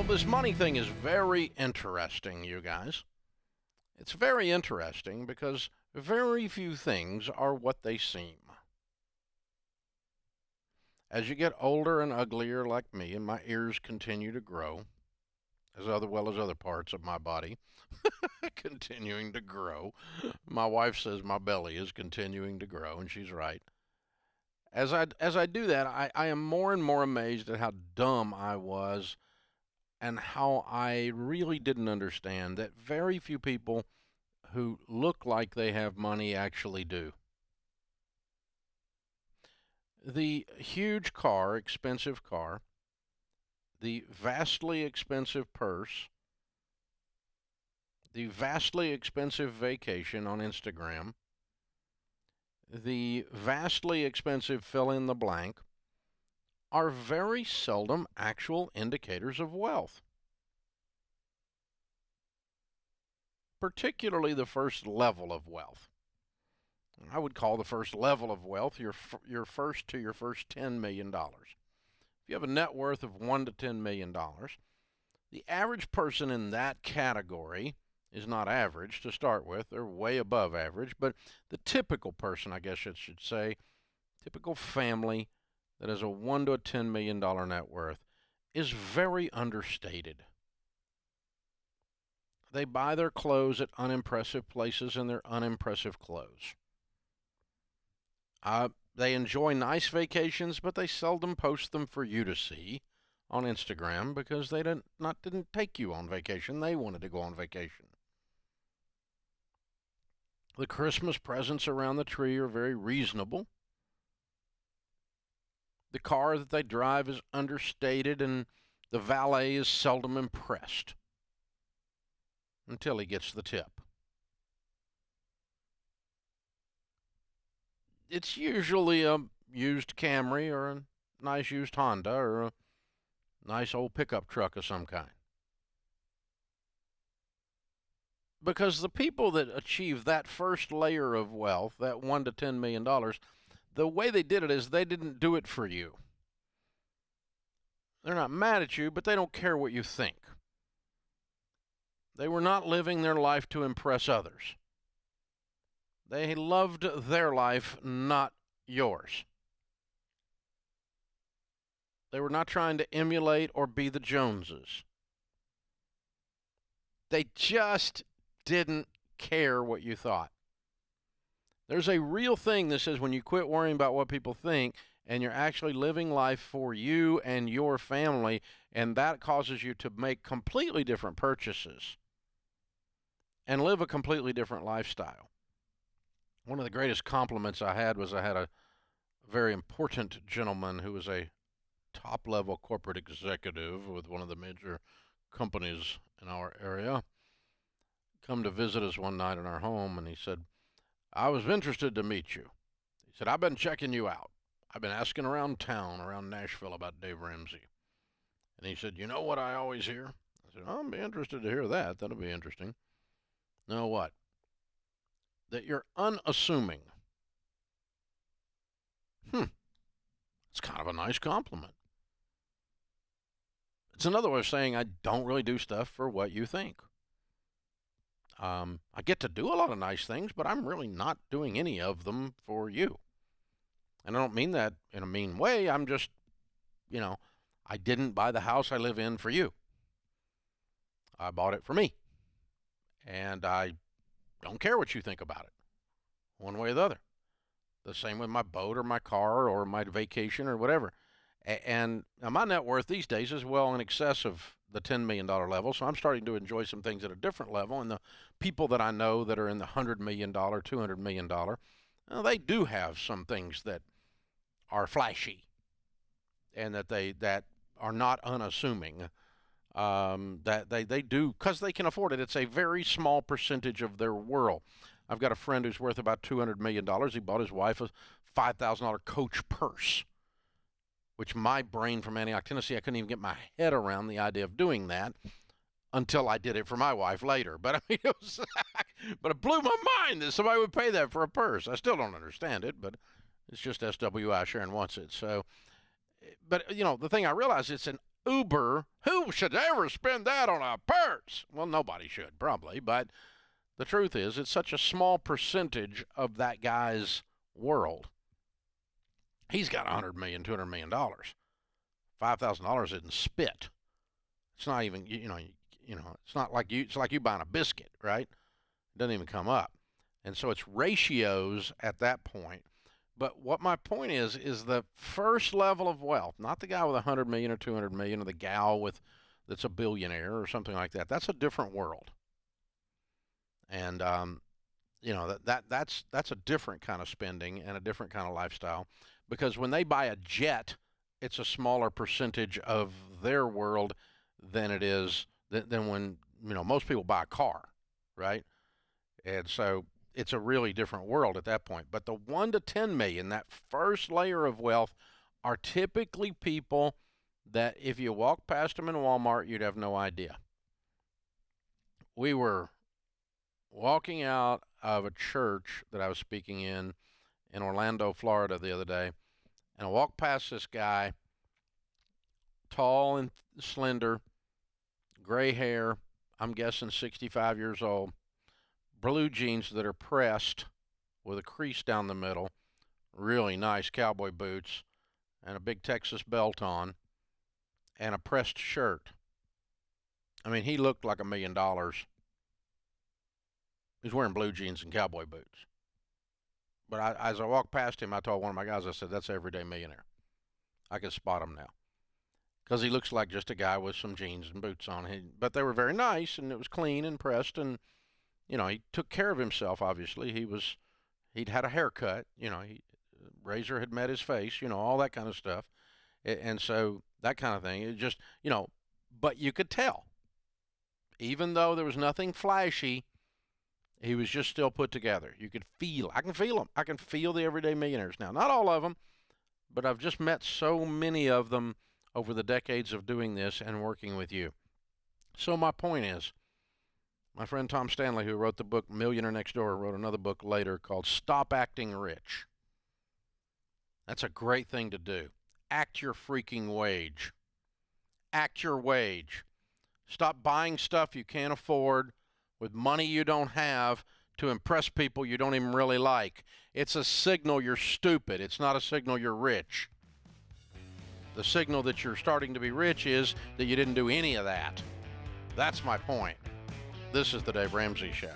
This money thing is very interesting, you guys. It's very interesting because very few things are what they seem. As you get older and uglier like me, and my ears continue to grow, as well as other parts of my body, continuing to grow. My wife says my belly is continuing to grow, and she's right. As I do that, I am more and more amazed at how dumb I was and how I really didn't understand that very few people who look like they have money actually do. The huge car, expensive car, the vastly expensive purse, the vastly expensive vacation on Instagram, the vastly expensive fill in the blank, are very seldom actual indicators of wealth. Particularly the first level of wealth. I would call the first level of wealth your first $10 million. If you have a net worth of $1 to $10 million, the average person in that category is not average to start with. They're way above average, but the typical person, I guess it should say, typical family that has a $1 to $10 million net worth is very understated. They buy their clothes at unimpressive places and they're unimpressive clothes. They enjoy nice vacations, but they seldom post them for you to see on Instagram because they didn't take you on vacation. They wanted to go on vacation. The Christmas presents around the tree are very reasonable. The car that they drive is understated, and the valet is seldom impressed until he gets the tip. It's usually a used Camry or a nice used Honda or a nice old pickup truck of some kind. Because the people that achieve that first layer of wealth, that $1 to $10 million, the way they did it is they didn't do it for you. They're not mad at you, but they don't care what you think. They were not living their life to impress others. They loved their life, not yours. They were not trying to emulate or be the Joneses. They just didn't care what you thought. There's a real thing that says when you quit worrying about what people think and you're actually living life for you and your family, and that causes you to make completely different purchases and live a completely different lifestyle. One of the greatest compliments I had was I had a very important gentleman who was a top-level corporate executive with one of the major companies in our area come to visit us one night in our home, and he said, I was interested to meet you. He said, I've been checking you out. I've been asking around town, around Nashville, about Dave Ramsey. And he said, you know what I always hear? I said, I'll be interested to hear that. That'll be interesting. Know what? That you're unassuming. It's kind of a nice compliment. It's another way of saying I don't really do stuff for what you think. I get to do a lot of nice things, but I'm really not doing any of them for you. And I don't mean that in a mean way. I'm just, I didn't buy the house I live in for you. I bought it for me. And I don't care what you think about it, one way or the other. The same with my boat or my car or my vacation or whatever. And my net worth these days is well in excess of the $10 million level, so I'm starting to enjoy some things at a different level. And the people that I know that are in the $100 million, $200 million, they do have some things that are flashy and that are not unassuming. That they do because they can afford it. It's a very small percentage of their world. I've got a friend who's worth about $200 million. He bought his wife a $5,000 Coach purse, which my brain from Antioch, Tennessee, I couldn't even get my head around the idea of doing that until I did it for my wife later. But I mean, but it blew my mind that somebody would pay that for a purse. I still don't understand it, but it's just SWI. Sharon wants it. So, but the thing I realized, it's an Uber. Who should ever spend that on a purse? Well, nobody should, probably, but the truth is, it's such a small percentage of that guy's world. He's got $100 million, $200 million. $5,000 isn't spit. It's not even, it's not like you. It's like you buying a biscuit, right? It doesn't even come up, and so it's ratios at that point. But what my point is the first level of wealth, not the guy with 100 million or 200 million, or the gal that's a billionaire or something like that. That's a different world, and that's a different kind of spending and a different kind of lifestyle. Because when they buy a jet, it's a smaller percentage of their world than it is than when most people buy a car, right? And so it's a really different world at that point. But the 1 to 10 million, that first layer of wealth, are typically people that if you walk past them in Walmart, you'd have no idea. We were walking out of a church that I was speaking in Orlando, Florida the other day, and I walked past this guy, tall and slender, gray hair, I'm guessing 65 years old, blue jeans that are pressed with a crease down the middle, really nice cowboy boots, and a big Texas belt on, and a pressed shirt. I mean, he looked like $1 million. He's wearing blue jeans and cowboy boots. But as I walked past him, I told one of my guys, I said, that's everyday millionaire. I can spot him now. Because he looks like just a guy with some jeans and boots on. But they were very nice, and it was clean and pressed, and, he took care of himself, obviously. He'd had a haircut, razor had met his face, all that kind of stuff. And so that kind of thing, it just, but you could tell. Even though there was nothing flashy, he was just still put together. You could feel. I can feel them. I can feel the everyday millionaires now. Not all of them, but I've just met so many of them over the decades of doing this and working with you. So my point is, my friend Tom Stanley, who wrote the book Millionaire Next Door, wrote another book later called Stop Acting Rich. That's a great thing to do. Act your freaking wage. Act your wage. Stop buying stuff you can't afford with money you don't have to impress people you don't even really like. It's a signal you're stupid. It's not a signal you're rich. The signal that you're starting to be rich is that you didn't do any of that. That's my point. This is the Dave Ramsey Show.